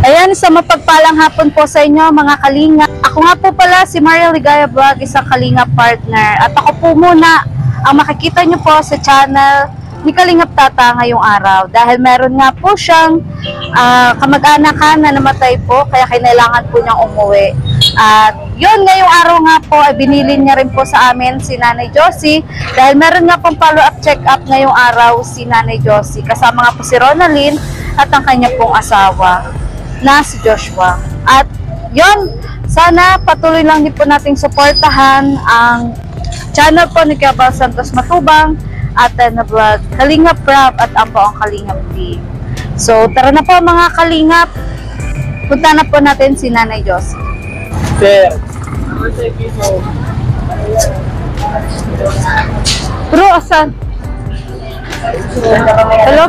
Ayan, sa mapagpalang hapon po sa inyo mga kalinga. Ako nga po pala si Mariel Ligaya Vlog, isang kalinga partner. At ako po muna ang makikita nyo po sa channel ni Kalingap Tata ngayong araw. Dahil meron nga po siyang kamag-anakan na namatay po, kaya kailangan po niyang umuwi. At yun, ngayong araw nga po ay binilin niya rin po sa amin si Nanay Josie. Dahil meron nga pong follow-up check-up ngayong araw si Nanay Josie. Kasama nga po si Ronaldin at ang kanya pong asawa na si Joshua. At yun, sana patuloy lang din po nating suportahan ang channel po ni Kabal Santos Matubang at na vlog Kalingap Prab at ang po ang Kalingap team. So tara na po mga Kalingap, punta na po natin si Nanay Josie. Sir, Bro, asan? Hello?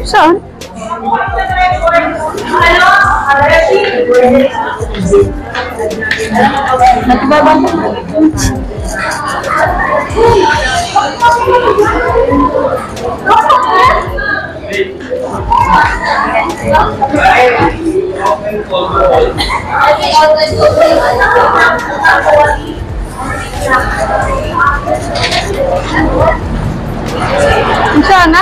Saan? Nagbabang sana?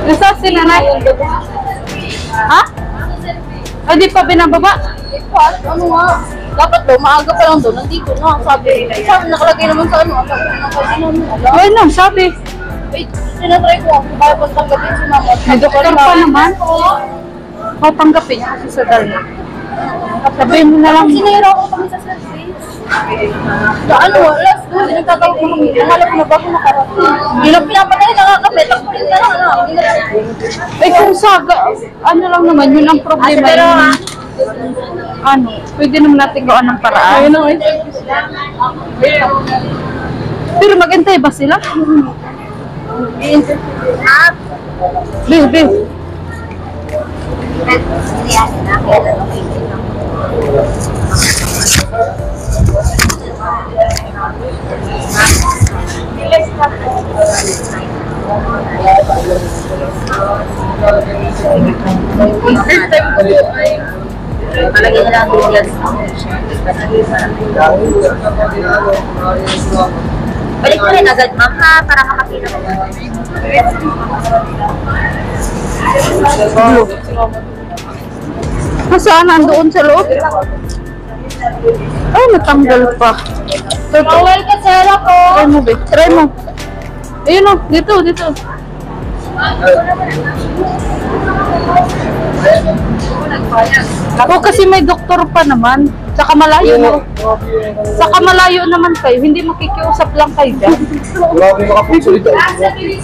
Nasa si Nanay? Ha? Ay, di pa binababa? Ano nga? Dapat daw, maaga pa lang doon. Nandito na, sabi. Sabi, nakalagay naman sa ano. Ay, no, sabi. Wait, sinatry ko. Kaya pang tanggapin si mama. May doktor pa naman. O, tanggapin niya kasi sa dal na. Sabihin mo na lang. Sinira ko kami sa service. Sa ano, last doon, nagtatawag ko kami. Ang alam ko na bago nakarating. Yun ang pinapatay, nakakapit. Ang pinta lang, Eh, kung saga, ano lang naman, yun ang problema. pero, Ano, pwede naman natin gawin ng paraan. ayun ang Pero mag-intay ba sila? Bill, Bill. Palagay nila ang durian. Balik ko rin agad, ma'am, ha? Para makapila ko. Nasaan? Andoon sa loob? Ay, natanggal pa. Bawal ka, sir, ako. Try mo, Bill. Try mo. Ayun o, dito, dito. Ako kasi may doktor pa naman. Saka malayo na. Saka malayo naman kayo. Hindi makikiusap lang kayo dyan.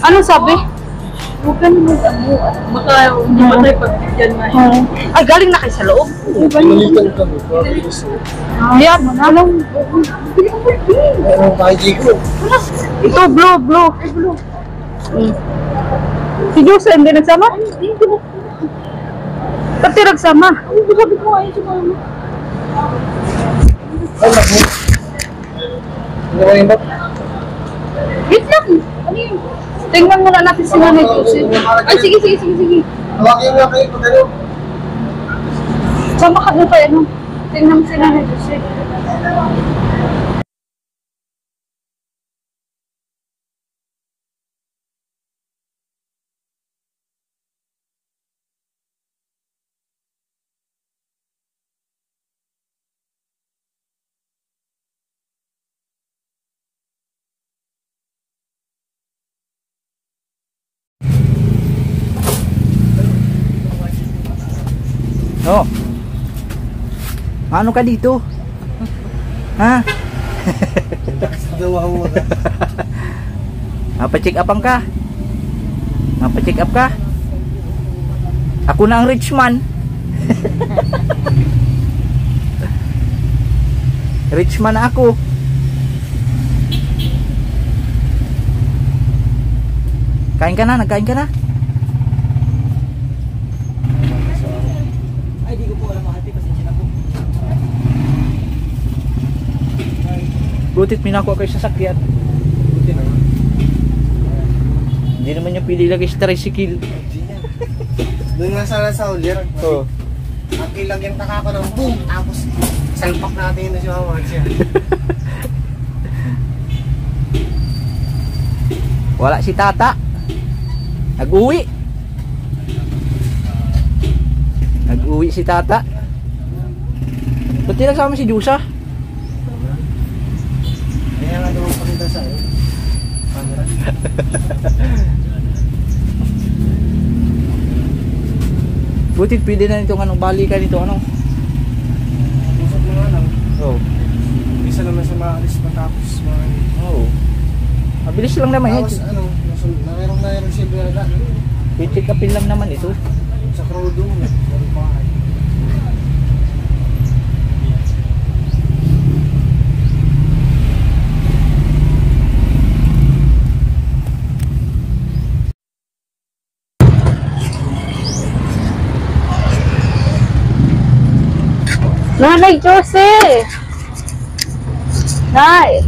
Anong sabi? Huwag ka naman mo. Baka hindi ba tayo pagbigyan na. Ay, galing na kayo sa loob. Ayan, alam. Ito, blue, blue. Si Jose, hindi nagsama? Ba't di nagsama? Sabi ko ayun si mama. Wait lang. Ano yun? Tingnan muna natin si Nanay Jose. Ay, sige, sige, sige, sige. Hawakin nga kayo pag ano. Sama ka doon tayo, ano? Tingnan mo si Nanay Jose. Oh. Ano ka dito? Ha? Mapa-check upan ka. Mapa-check up ka. Ako na ang rich man. Rich man na ako. Kain ka na, nagkain ka na. Ay, di ko po alam mahati kasi sinako. Butit minako kayo sa sakyan. Butit naman. Hindi naman yung pili lagi sa tricycle. Doon nga sana sa ulir. Oo. Ang ilang yung taka ko ng boom. Tapos salpak natin yun na si Mama siya. Wala si tata. Nag-uwi. Nag-uwi si tata. Ba't di nagsama si Jusa? Kaya nga doon pakita sa iyo. Camera. Butit pwede na nitong anong balikan nito ano? Pusot mo nga lang. Oo. Isa naman sa maalis matapos mga... Oo. Mabilis lang naman yan. Tapos ano, mayroong silver na lang. Pitik kapil lang naman ito. Sa Crodum, meron pa nga. Nanay Josie! Nay!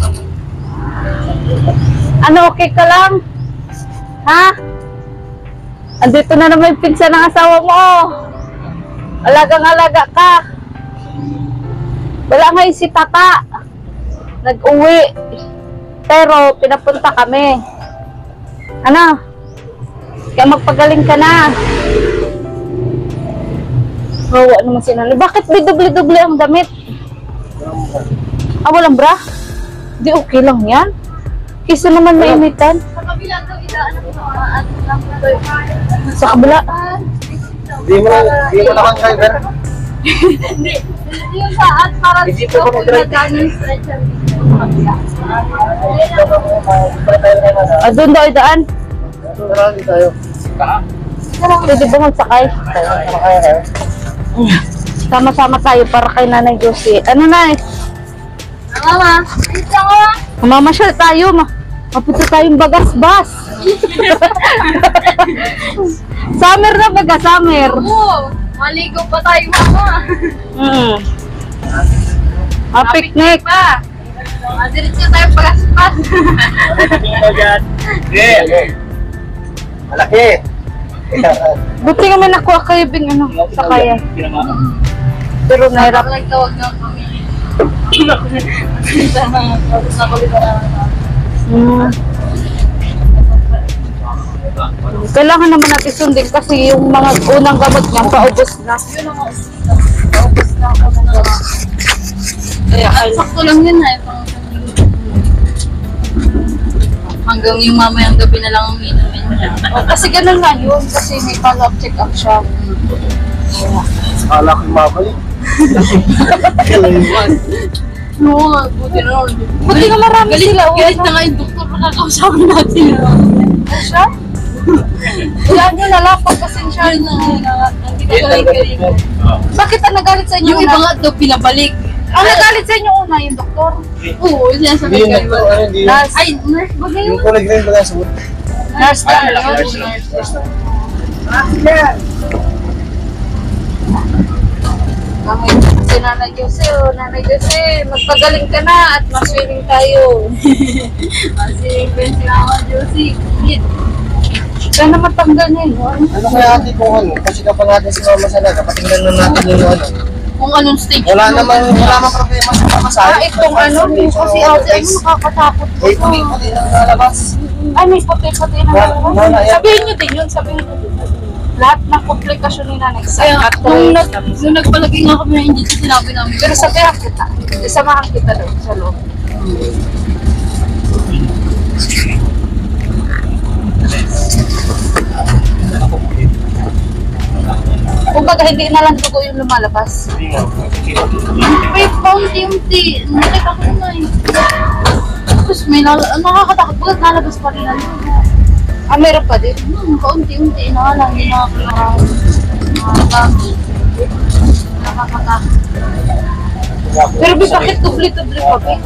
Ano, okay ka lang? Ha? Andito na naman yung pinsan ng asawa mo. Alagang-alaga ka. Wala nga yung si tata. Nag-uwi. Pero pinapunta kami. Ano? Kaya magpagaling ka na. Hawa naman si nanay. Bakit may doble-doble ang damit? Ah, walang bra? Di okay lang yan. Kisa naman mainitan. Sa kabila daw, idaan ako sa mga ano lang. Sa kabila. Hindi mo naman driver. Hindi. Yung saan, parang Hindi po ako mag-drive. stretcher. Ah, doon daw idaan. Marami tayo. Pwede ba magsakay? Makaya kayo. Sama-sama tayo para kay Nanay Josie. Ano na eh? Mama, ito ako. Mamasyal tayo. Mapunta tayong bagas-bas. Summer na baga, summer. Oo, maligo pa tayo, mama. Picnic. Pa. Diretso tayo pagaspas. Malaki. Buti nga may nakuha kayo bing ano, sa kaya. Pero nahirap. Nagtawag na kami. Kailangan naman natin sundin kasi yung mga unang gamot niya paubos na. Kaya sakto lang yun na. Hanggang yung mamayang gabi na lang ang inumin niya. Kasi ganun nga yun, kasi may follow-up check-up siya. Akala ko mabalik. Oo, buti na lang. Buti nga marami sila. Galit na nga yung doktor, makakausapin natin. Siya? Wala nyo lalapag pasensya na. Hindi ka galit. Bakit ang nagalit sa inyo Yung iba nga daw pinabalik. Ang nagalit sa inyo una, yung doktor. Oo, yun yan sabi Hindi ko. yun ito, ano, hindi yun. Nurse. Ay, nurse ba Yung ngayon? kulay green ba nasa wood? Nurse lang. Kami si Nanay Jose, Nanay Jose, magpagaling ka na at maswimming tayo. Kasi bensin ako, Josie. Sana matanggal niya yun. Ano kaya ate kung ano? Kasi kapag natin si Mama Salaga, patingnan na natin yung ano. Kung anong stage. Wala namang problema sa pamasahe. Itong ano, kasi ate, ano nakakatakot po. 8 week pa din ang lalabas. Ay, may puti-puti na Wala, naman. yan. Sabihin nyo din yun, sabihin nyo din. Lahat ng komplikasyon ni Nanay. Kaya, nung nagpalagay nga kami na hindi sinabi namin. Pero sabihan kita, isamahan kita doon sa loob. Kumbaga, hindi na lang dugo yung lumalabas. Wait, paunti-unti. Nakita ko na eh. Tapos may nakakatakot. Bakit nalabas pa rin? Ah, meron pa din. Kaunti-unti na lang. Hindi nakakatakot. Nakakatakot. Pero bakit dubli-dubli pa ba?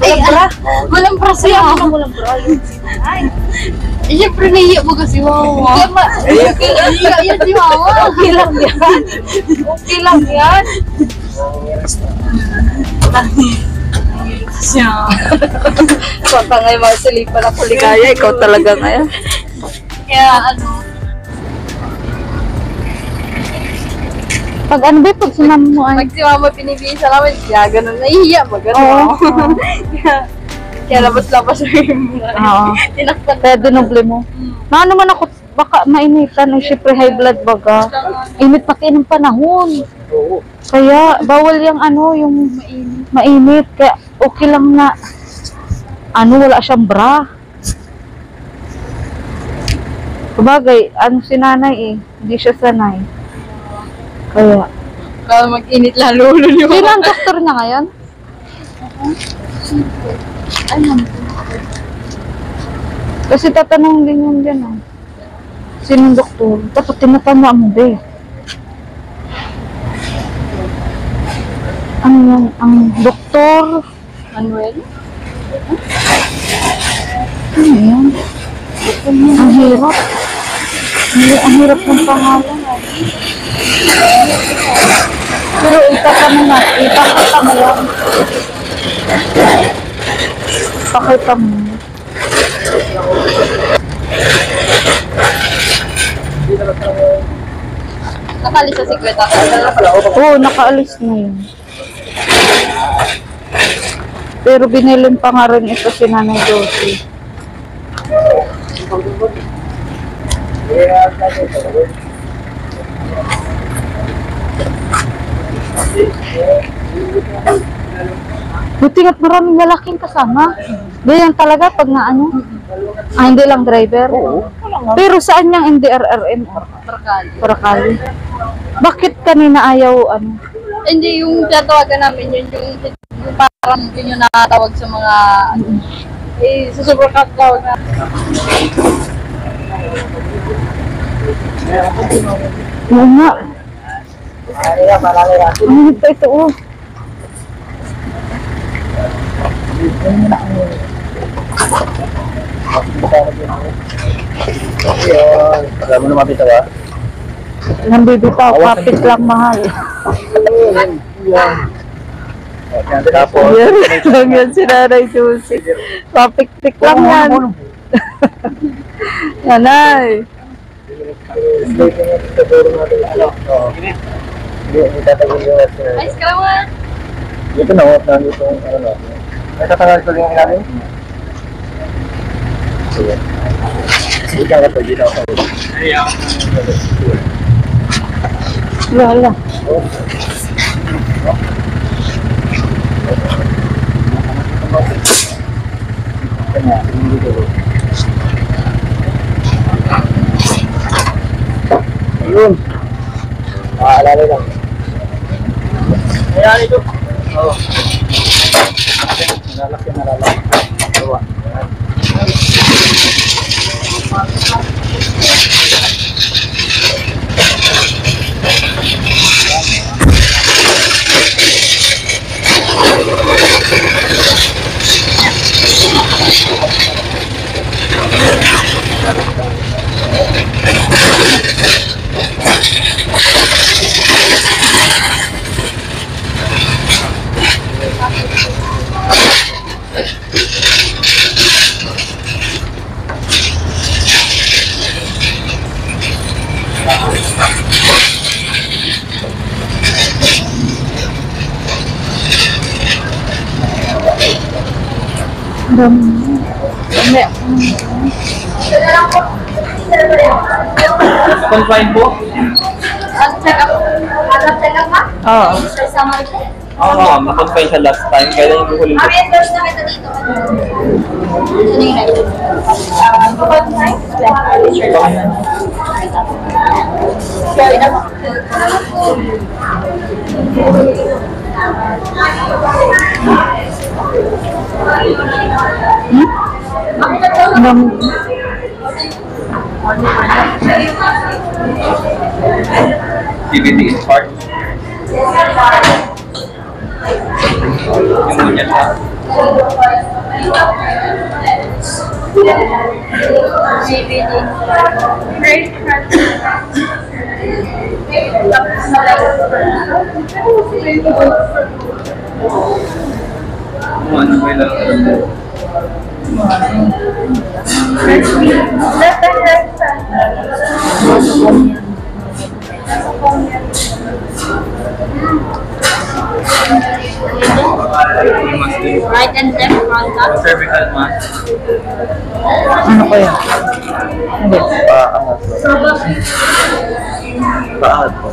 Walang bra. Walang bra siya. Walang bra. Ay. Siyempre nahiya mo kasi Wawa. Okay lang yan si Wawa. Okay lang yan. Okay lang yan. Siya. Pagka ngayon masilipan ako ligaya, ikaw talaga ngayon. Kaya ano. Pag ano ba, pag sinama mo ay... Pag si mama pinibisa namin, siya ganun. Nahihiya ba? Ganun. Oo. Kaya labas-labas yung mga. Oo. Tinakpan. Kaya dinuble mo. Na naman ako, baka mainitan. Siyempre high blood baga. Init pati ng panahon. Kaya bawal yung ano, yung mainit. Kaya okay lang na ano, wala siyang bra. Sabagay, ano si nanay eh. Hindi siya sanay. Kaya. Kaya mag-init lalo ulo niyo. Sino ang doktor niya ngayon? Ayun. Kasi tatanong din yun dyan ah. Sinong doktor? Dapat tinatanda mo ba eh. Ano yan? Ang doktor? Manuel? Ano yan? Ang hirap. Ang hirap ng pangalan. Pero ipakita mo lang. Pakita mo. Nakalis sa sikweta. Oo, nakaalis na yun. Pero binilin pa nga rin ito si Nanay Josie. Buti nga't maraming lalaking kasama. Ganyan talaga pag na ano. Hindi lang driver. Pero saan yung NDRRM? Barkali. Parakali. Bakit kanina ayaw ano? Hindi, yung tatawagan namin yun, yung parang yun yung nakatawag sa mga, sa super cut tawag na. Oo nga. Ano ito oh. Alam mo naman ito ba? Nambibitaw, kapit lang mahal. Tapos, Yan lang yan si Nanay Josie. Papik-tik lang yan. Nanay. Ayos ka naman. Dito na, nandito yung ano natin. Ay, tatagal ko yung ilalim? Sige. Sige ka ito, dito ako. Wala. Ayun. Maalala lang. Ayan ito. Oo. Nalalaki. Dua. Confine po? Check up. Check up ka? Oo. Sa mga Oo, ma'am. Na-confine siya last time. Kailan yung huling po? endorse na kita dito. Ang dami. DVD is part. Yung ganyan pa. Ano ba ilang? Right and left front. Cervical mass. Ano ko yan? Hindi. Paangat po.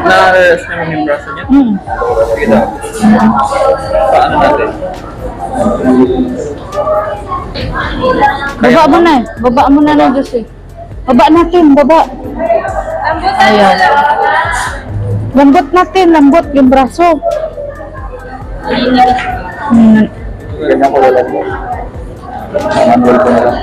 Na-rest naman yung braso niya? Sige daw. Paano natin? Baba mo na eh. Baba mo na ng Diyos eh. Baba natin, baba. Ayan. Lambot natin, lambot yung braso. Ganyan ko lang po. Manual ko na lang.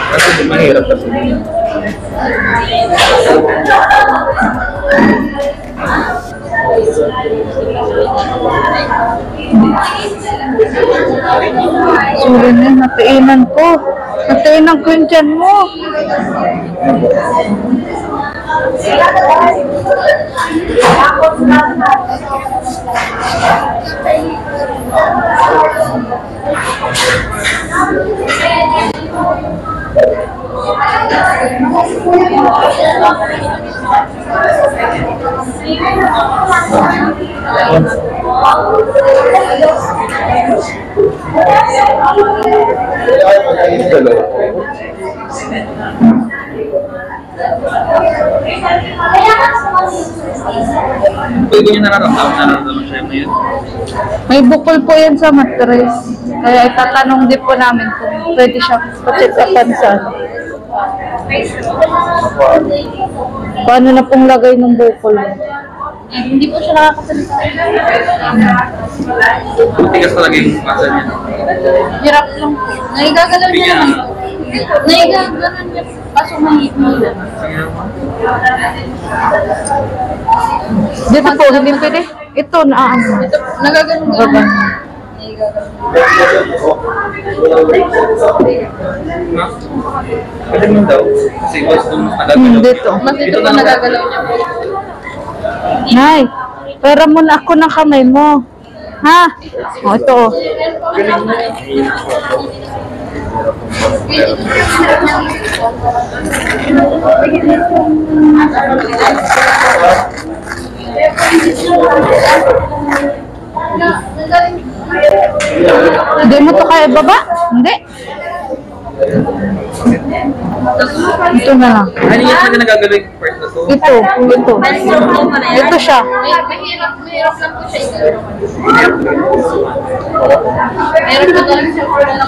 Kasi mahirap kasi. Sorry na, natainan ko. Natainan ko yung tiyan mo. Pwede nyo nararamdaman siya ngayon. May bukol po yan sa mattress. Kaya itatanong din po namin kung pwede siya pa-check upan sa ano. Paano na pong lagay ng bukol? Hindi po siya nakakasalita. Tigas talaga yung masa niya. Hirap lang po. Naigagalaw niya naman po. Naigagalaw niya po. Kaso mahihila. Dito po, hindi pwede. Ito, naano. Ito po, nagagalaw Baba. Pwede mo daw. Kasi was nung nagagalaw. Dito. Mas ito po nagagalaw niya po. Nay, pera mo na ako ng kamay mo. Ha? O, ito. O. Hindi mo to kaya baba? Hindi. Ito na lang. Ano yung sila nagagalaw yung part na to? Ito. Ito siya. Mahirap lang po siya igalaw. Meron po talaga siya po lang.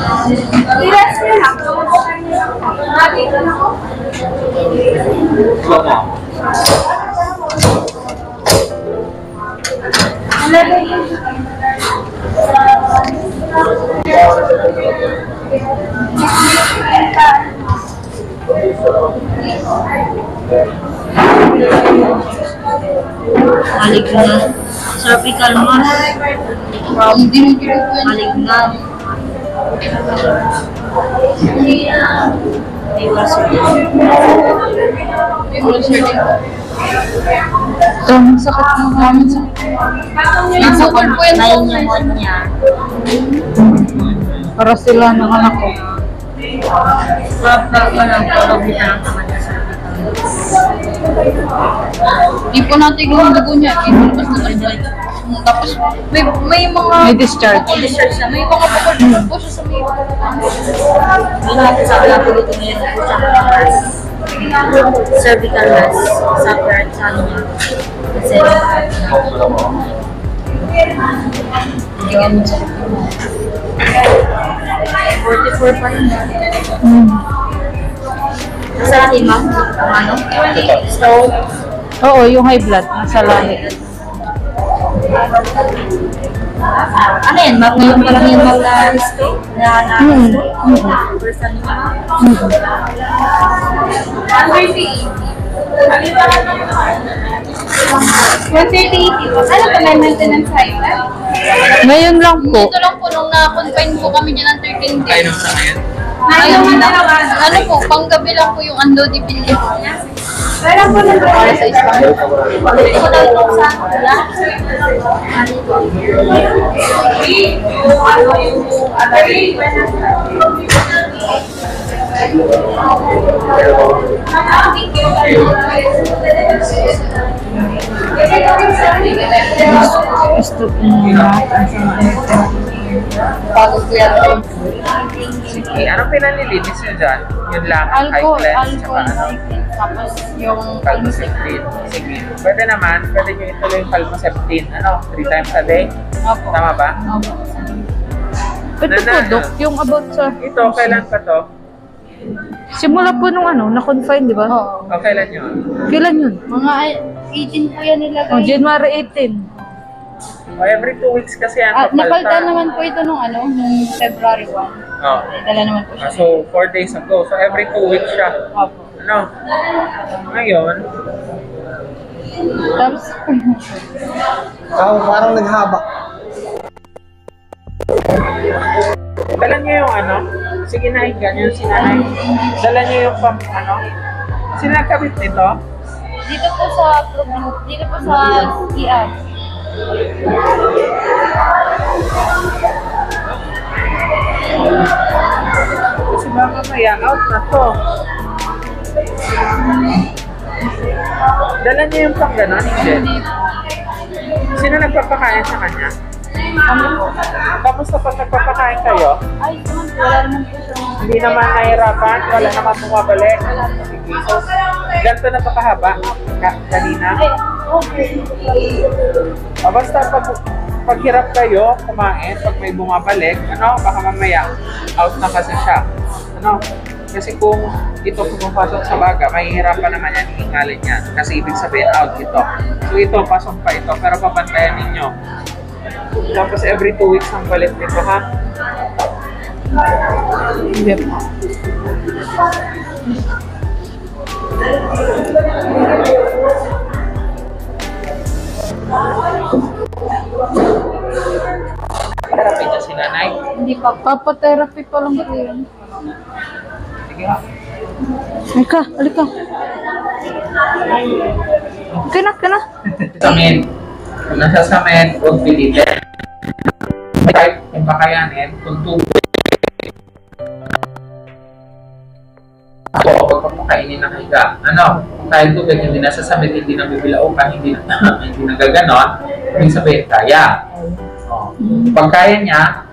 Slow mo. Malignant. Cervical mass. Malignant. Ang sakit mo namin sa... Nasukol po yan po pneumonia. Para sila ng anak ko. Kapag walang tulog niya ang naman sa cervical. Di po natin yung dugo niya. Tapos na tapos may mga... May discharge. May discharge siya. May mga pagod po siya sa may... May natin sabi na po dito ngayon po siya cervical mass sa part sa ano niya. Kasi tingnan mo siya. 44 pa rin. Nasa lahi, ma'am? Ang ano? Stone? Oo, yung high blood. Nasa lahi. Ano yan? Ngayon pa lang yung mag-stone? First time niya? Ano ba may maintenance site? Ngayon lang po. Ito lang po, nung na-confine po kami dyan ng 13 days. Ayun sa ngayon. Ano po, panggabi lang po yung undodipili. Meron po na Para sa isang. Ito ko daw ito sa lahat. Gusto ko natin sa Pagod ko yan. Sige, anong pinanilinis nyo dyan? Yun lang, high Alcohol, cleanse, alcohol, tsaka ano? tapos yung Calmoseptine. Sige. Pwede naman, pwede nyo ituloy yung Calmoseptine. Ano, 3 times a day? Opo. Tama ba? Opo. Ito po, Dok, yung about sa... Ito, kailan pa to? Simula po nung ano, na-confine, di ba? Oo. O kailan yun? Kailan yun? Mga 18 po yan nilagay. Oh, January 18. O every 2 weeks kasi yan Napalitan naman po ito nung ano, nung February 1. Oh. Dala naman po siya. So, 4 days ago. So, every 2 weeks siya. Opo. Ano? Ngayon, Tapos, Parang naghaba. dala niyo yung ano? Sige na, ganyan si nanay. Dala niyo yung ano? Sino nagkabit nito? dito po sa dito po sa ER. Kasi baka mamaya, out na to. Dala niyo yung pang ganon, hindi. Sino nagpapakain sa kanya? Tapos kapag nagpapakain kayo, Ay, wala naman po siya. hindi naman nahirapan, wala naman bumabalik. Sige, so, ganito na pa kahaba, kanina. Okay. O basta pag hirap kayo kumain, pag may bumabalik, ano, baka mamaya, out na kasi siya. Ano, kasi kung ito pumapasok sa baga, mahihirapan naman yan iingalin yan. Kasi ibig sabihin out ito. So ito, pasok pa ito, pero papantayan ninyo. Tapos every 2 weeks ang balik nito, ha? Hindi po. Therapy niya si nanay. Hindi pa. Papa-therapy pa lang po yun. Sige ha. Halika, halika. Kana. Sa amin, kung nasa sa amin, huwag pilitin. Kahit kung kakayanin, kung tubig. Ako, huwag papakainin ng higa. Ano, kahit tubig, hindi nasasamit, hindi nabibilaukan, hindi nagaganon, ibig sabihin, kaya. O, pag kaya niya, ha?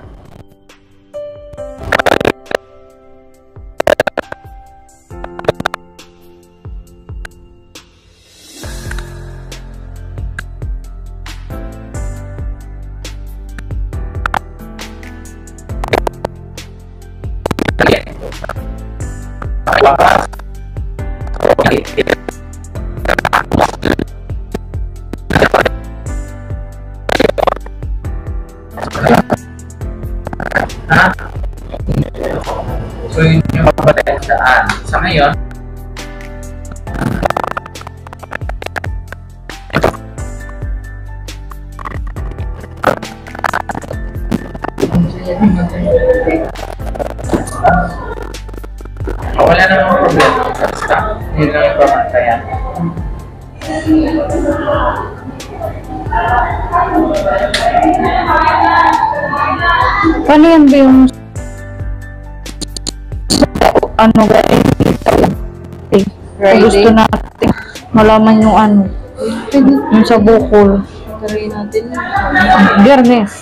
So yun yung pabatensaan. Sa ngayon, Yun lang yung pamantayan. Paano yan ba yung ano ba Friday. gusto natin malaman yung ano yung sa bukol. Taray natin. Biyernes.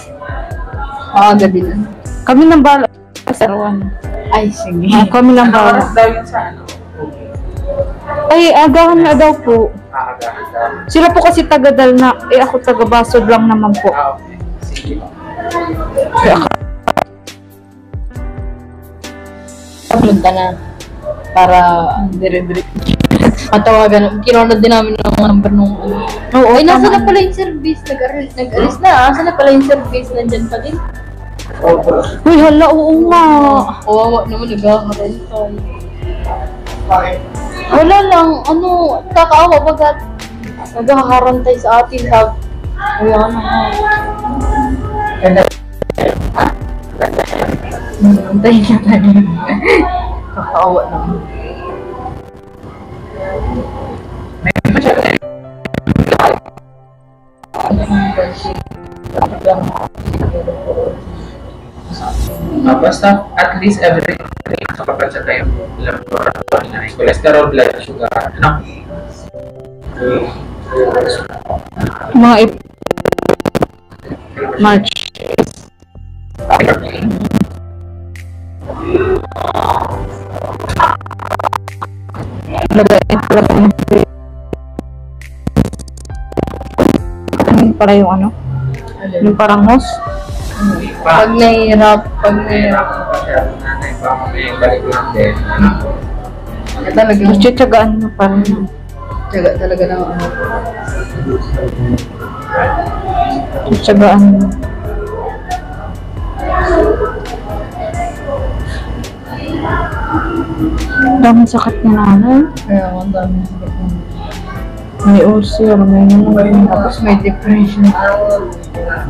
Gabi na. Kami ng bala sa Rowan. Ay, sige. Kami ng Ano bala. oras daw yun sa ano? Ay, agahan na daw po. Aagahan daw. Sila po kasi taga-Dal na, ako taga-Basod lang naman po. Okay. Sige. Punta na. Para dire-dire. Matawagan. Kinonod din namin ng number nung ano. Oo, Ay, nasa tama. na pala yung service? Nag-alis na. Asa na pala yung service? Nandyan pa din. Uy, hala, oo nga. Kawawa naman, nagkakaroon Bakit? Wala lang, ano, kakaawa bagat nagkakarontay sa atin, sabi. Kaya ano antayin na tayo. Kakaawa naman. Basta at least every day nakapagsa tayo laboratory na cholesterol, blood sugar, ano? Mga March. Ano para yung ano? Yung parang hose? Pag nahihirap, nanay pa may balik lang din, ano? talagang Tiyatsagaan mo pa rin. tiyaga talaga ng ano. Tiyatsagaan mo. Daming sakit ni nanay. Kaya ang dami sakit ng May ulcer, may naman. tapos may depression.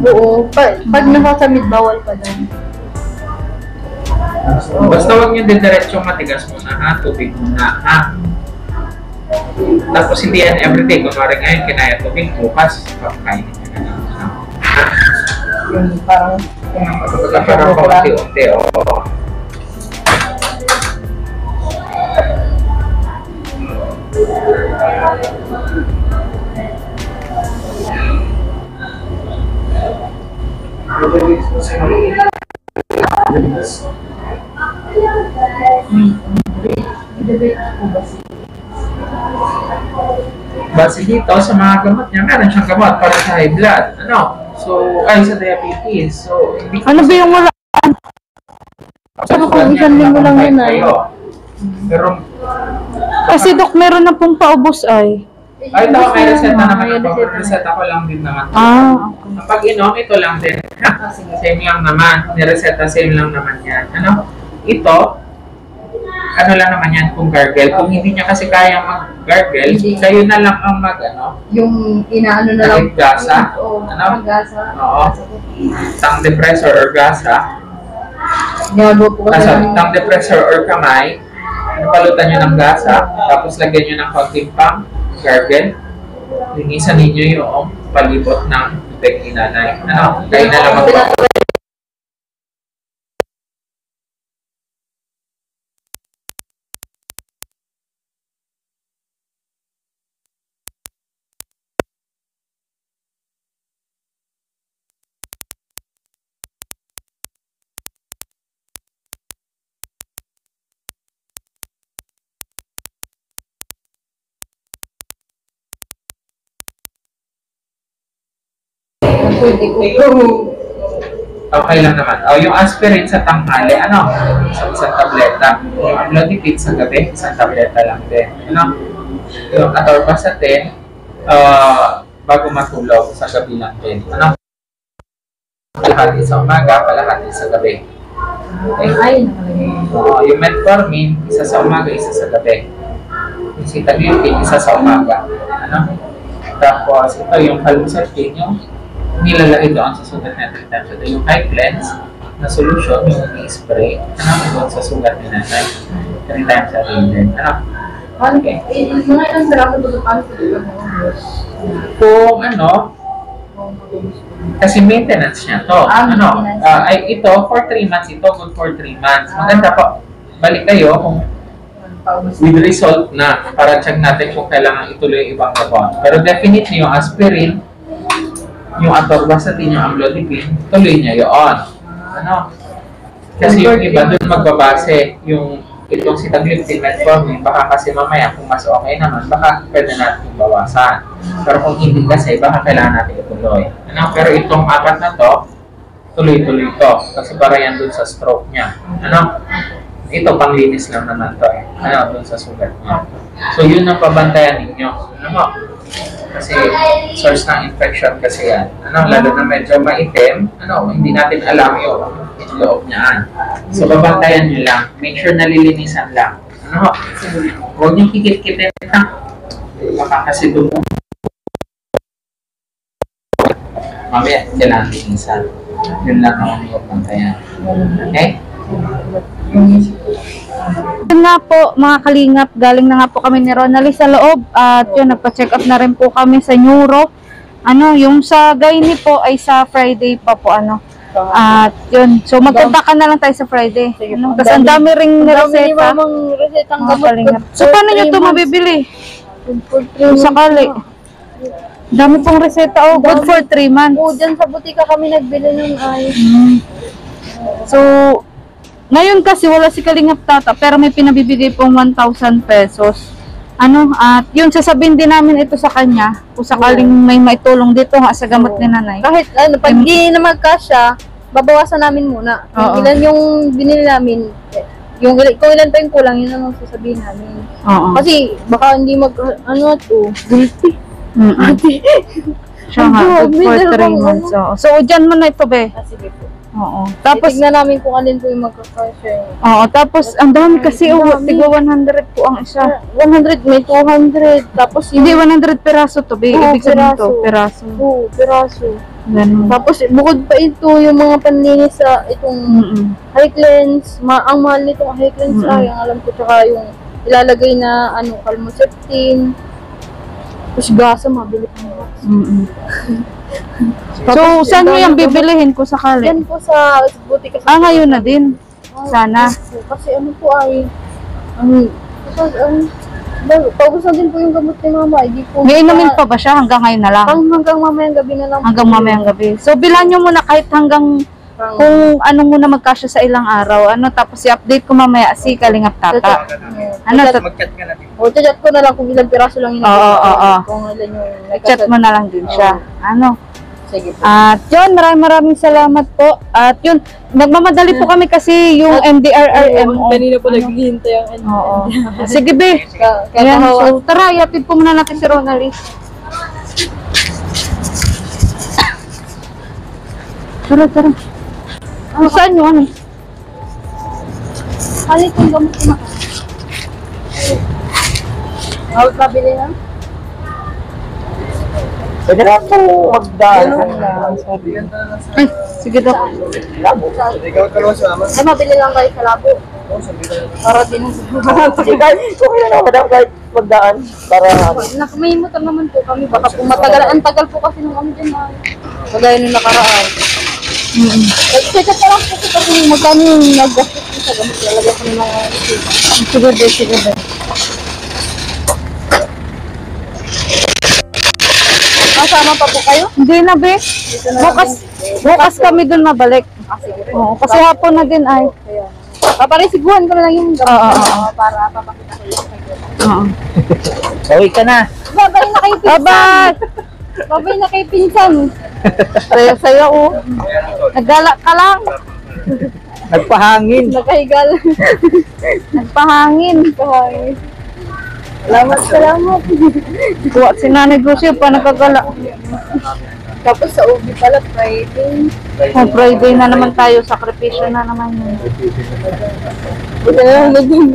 Oo, pag nakasamid, bawal pa din. Basta huwag nyo diretsyong matigas muna ha, tubig muna ha. Tapos hindi yan everyday, kunwari ngayon kinaya tubig, bukas, kakainin nyo na lang. Ha? Yung parang Parang paunti-unti, oo. Base dito sa mga gamot niya, meron siyang gamot para sa high blood, ano? So, ay sa diabetes. So, hindi Ano ba yung wala? Saka kung isang linggo lang yun, ay. Pero, Kasi dok, meron na pong paubos ay. ay, ito may reseta naman May ako. reseta. Reseta ko lang din naman. Okay. Kapag inom, ito lang din. Same lang naman. Nireseta, same lang naman yan. Ano? Ito, ano lang naman yan kung gargle. Kung hindi niya kasi kaya mag-gargle, Hindi. kayo na lang ang ano, yung inaano na lang. gasa. Oo, Ano? gasa. Oo. Tongue depressor or gasa. Ginagawa po kasi Nasa ng tongue depressor or kamay, napalutan nyo ng gasa, tapos lagyan nyo ng konting pang, gargle. Linisan ninyo yung palibot ng bibig ni nanay. Ano? Kayo na lang mag- pwede ko. Okay lang naman. O, yung aspirin sa tanghali, ano? Sa isang tableta. Yung amlodipine sa gabi, isang tableta lang din. Ano? Yung atorvastatin, bago matulog, sa gabi lang din. Ano? Kalahati sa umaga, kalahati sa gabi. Okay? Ay, nakalagay. Yung metformin, isa sa umaga, isa sa gabi. Yung sitagliptin, isa sa umaga. Ano? Tapos, ito yung calmosartan, yung nilalagay doon sa sugat natin. So, ito yung high cleanse na solution, yung i-spray, ano, doon sa sugat ni nanay. 3 times a day din. Ano? Okay. Mga ilang sarap ito paano ito Kung ano, kasi maintenance niya to. Maintenance. Ay ito, for 3 months ito, good for 3 months. Maganda po, balik kayo kung with result na para check natin kung kailangan ituloy yung ibang gamot. Pero definitely yung aspirin, yung atorvastatin, yung amlodipine, tuloy niya yun. Ano? Kasi yung iba doon magbabase yung itong sitagliptin metformin, baka kasi mamaya kung mas okay naman, baka pwede natin bawasan. Pero kung hindi kasi, baka kailangan natin ituloy. Ano? Pero itong 4 na to, tuloy-tuloy to. Kasi para yan doon sa stroke niya. Ano? Ito, panglinis lang naman to eh. Ano? Doon sa sugat niya. So, yun ang pabantayan ninyo. Ano? Kasi source ng infection kasi yan. Ano? Lalo na medyo maitim, ano? Hindi natin alam yung loob niyan. So, babantayan nyo lang. Make sure nalilinisan lang. Ano? Huwag nyo kikit-kitin na. Baka kasi dumo. Mamaya, kailangan linisan. Yun lang ang babantayan. Okay? Yun nga po, mga kalingap, galing na nga po kami ni Ronald sa loob at yun, nagpa-check up na rin po kami sa neuro. Ano, yung sa gynae po ay sa Friday pa po, ano. At yun, so magkanta ka na lang tayo sa Friday. Ano, kasi ang dami ring reseta. resetang Mga gamot. kalingap. So paano nyo ito mabibili? Kung sakali. Dami pong reseta, oh, good for 3 months. Oo, dyan sa butika kami nagbili nun ay. So, ngayon kasi wala si Kalingap Tata, pero may pinabibigay pong 1,000 pesos. Ano, at yun, sasabihin din namin ito sa kanya, kung sakaling may maitulong dito nga sa gamot ni nanay. Kahit ano, pag di na magkasya, babawasan namin muna. Oo. Kung ilan yung binili namin, kung ilan pa yung kulang, yun ang sasabihin namin. Oo. Kasi baka hindi ano to, guilty. Siya nga, good for 3 months. Oo. So, dyan mo na ito, be. Sige po. Oo. Tapos, Tapos, tignan namin kung alin po yung magkakasya. oo, tapos, ang dami kasi, Ang oh, dami. tigwa 100 po ang isa. 100, may 200. Tapos Hindi, 100 peraso to, be. Oo, Ibig sabihin to, peraso. peraso. Oo, piraso. Ganun. Tapos, bukod pa ito, yung mga panlinis sa itong high cleanse. Ang mahal nitong high cleanse ay, ang alam ko, tsaka yung ilalagay na, ano, calmoseptin. Tapos gasa, mabili pang gasa. So, saan nyo yung bibilihin kung sakali? Yan po sa butika. Ah, ngayon na din. Sana. Kasi ano po ay, paubos na din po yung gamot ni mama. Hindi po. May inumin pa ba siya hanggang ngayon na lang? Hanggang mamayang gabi na lang. Hanggang mamayang gabi. So, bilan nyo muna kahit hanggang kung ano muna magkasya sa ilang araw. Ano, tapos i-update ko mamaya si Kalingap Tata. Ano, Mag-chat ka natin. O, chat ko na lang kung ilang piraso lang yun. Oo. Kung ilan yung chat mo na lang din siya. Ano? Sige po. At yun, maraming salamat po. At yun, nagmamadali po kami kasi yung MDRRM. Kanina po naghihintay ang ano. Oo. Sige, be. Ayan, so tara, iatid po muna natin si Ronald. Tara. Saan yun? Ano? Halit yung gamot ko na. Hawag pabili na? Pwede na po magdaan. Ay, sige daw. Ikaw ka naman sa amin. Ay, mabili lang kayo sa labo. Para din. Sige guys, okay na naman kahit magdaan. Para May motor naman po kami. Baka po matagal. Ang tagal po kasi nung ano dyan. Kagaya nung nakaraan. Check up lang po kasi magkano yung nag-gastos ko sa gamot. Lalagyan ko ng mga Sige be. Kasama pa po kayo? Hindi na, be. Bukas kami dun mabalik. Oo, kasi hapon na din ay. Paparesiguhan ko na lang yung gamot. Oo. Para papakita ko yung kayo. Oo. Bawi ka na. Babay na kayo pinsan. Bye-bye! Babay na kayo pinsan. Saya-saya, oh. Naggala ka lang. Nagpahangin. Nakahigal. Nagpahangin. Salamat. Kuha si Nanay Lucio pa nagkagala. Tapos sa ubi pala, Friday. Oh, Friday na naman tayo. Sakripisyo na naman yun. Buta na lang naging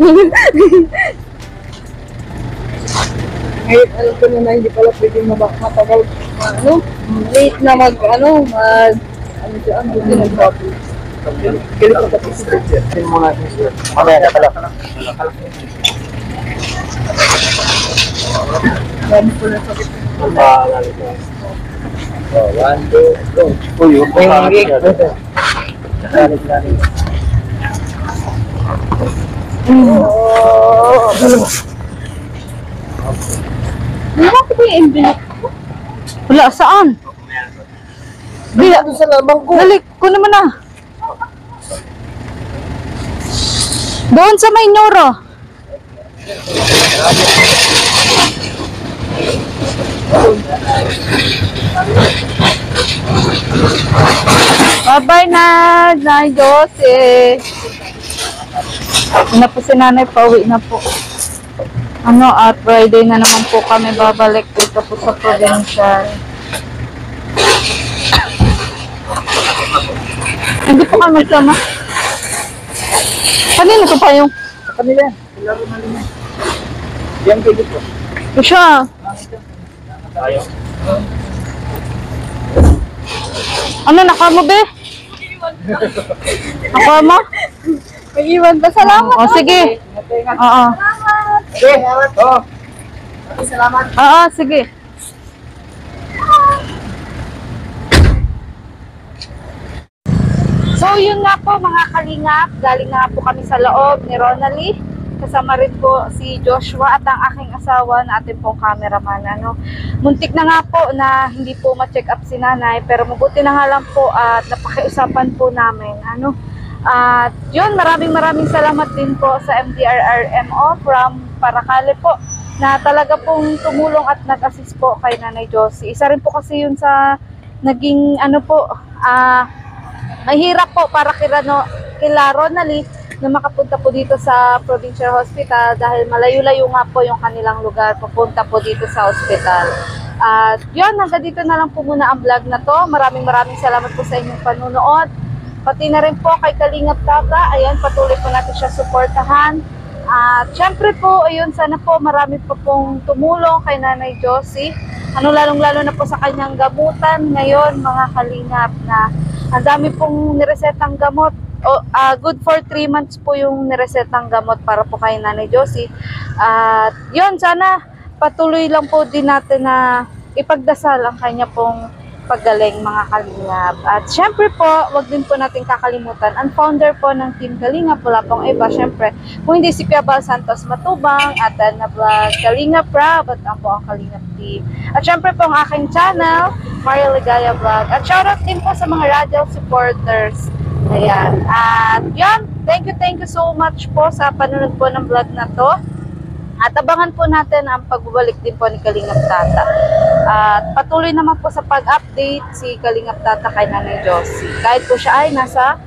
Ngayon, alam ko na hindi pala pwede matagal. Late na ano dyan, hindi nag-copy. Kilit ko kasi si Mamaya na pala. Ano ko yung envelope? Wala, saan? Bila, Sa lamang ko. dali, kunin mo na. Doon sa may Noro. Bye-bye na, Nay Josie. Na po si nanay, pauwi na po. Ano, at Friday na naman po kami babalik dito po sa provincial. Hindi po kami magsama. Kanina ko pa yung... Kanila yan. Laro na rin yan. Yan kayo dito. Ito siya. Tayo. Ano, naka mo, be? Naka mo? Mag-iwan pa. Salamat. O, sige. Oo. Salamat. Oo, sige. So, yun nga po mga kalingap. Galing nga po kami sa loob ni Ronalie. Kasama rin po si Joshua at ang aking asawa na ating pong cameraman. Ano. Muntik na nga po na hindi po ma-check up si nanay. Pero mabuti na nga lang po at napakiusapan po namin. Ano. At yun, maraming salamat din po sa MDRRMO from Paracale po na talaga pong tumulong at nag-assist po kay Nanay Josie. Isa rin po kasi yun sa naging ano po, mahirap po para kila Ronalie na makapunta po dito sa Provincial Hospital dahil malayo-layo nga po yung kanilang lugar papunta po dito sa hospital. At yun, hanggang dito na lang po muna ang vlog na to. Maraming salamat po sa inyong panunood. Pati na rin po kay Kalingap Tata. Ayan, patuloy po natin siya suportahan. At syempre po, ayun, sana po marami po pong tumulong kay Nanay Josie. Ano, lalong-lalo na po sa kanyang gamutan ngayon, mga kalingap, na ang dami pong niresetang gamot. Good for 3 months po yung niresetang gamot para po kay Nanay Josie. At yun, sana patuloy lang po din natin na ipagdasal ang kanya pong paggaling, mga kalingap. At syempre po, wag din po natin kakalimutan ang founder po ng Team Kalingap, wala pong iba syempre kung hindi si Pia Bal Santos Matubang at na vlog Kalingap Rab at ang po ang Kalingap team. At syempre po ang aking channel, Maria Ligaya Vlog. At shoutout din po sa mga Radial supporters. Ayan. At yun, thank you so much po sa panunod po ng vlog na to. At abangan po natin ang pagbabalik din po ni Kalingap Tata. At patuloy naman po sa pag-update si Kalingap Tata kay Nanay Josie. Kahit po siya ay nasa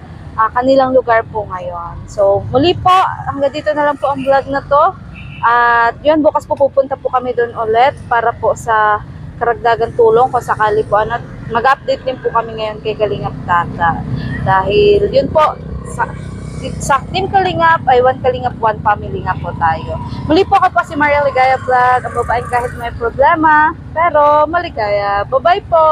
kanilang lugar po ngayon. So muli po, hanggang dito na lang po ang vlog na to. At yun, bukas po pupunta po kami doon ulit para po sa karagdagan tulong kung sakali po. Mag-update din po kami ngayon kay Kalingap Tata. Dahil yun po, sa Team Kalingap ay One Kalingap, One Family nga po tayo. Muli po ako po si Maria Ligaya Vlog, ang babaeng kahit may problema, pero maligaya. Bye-bye po!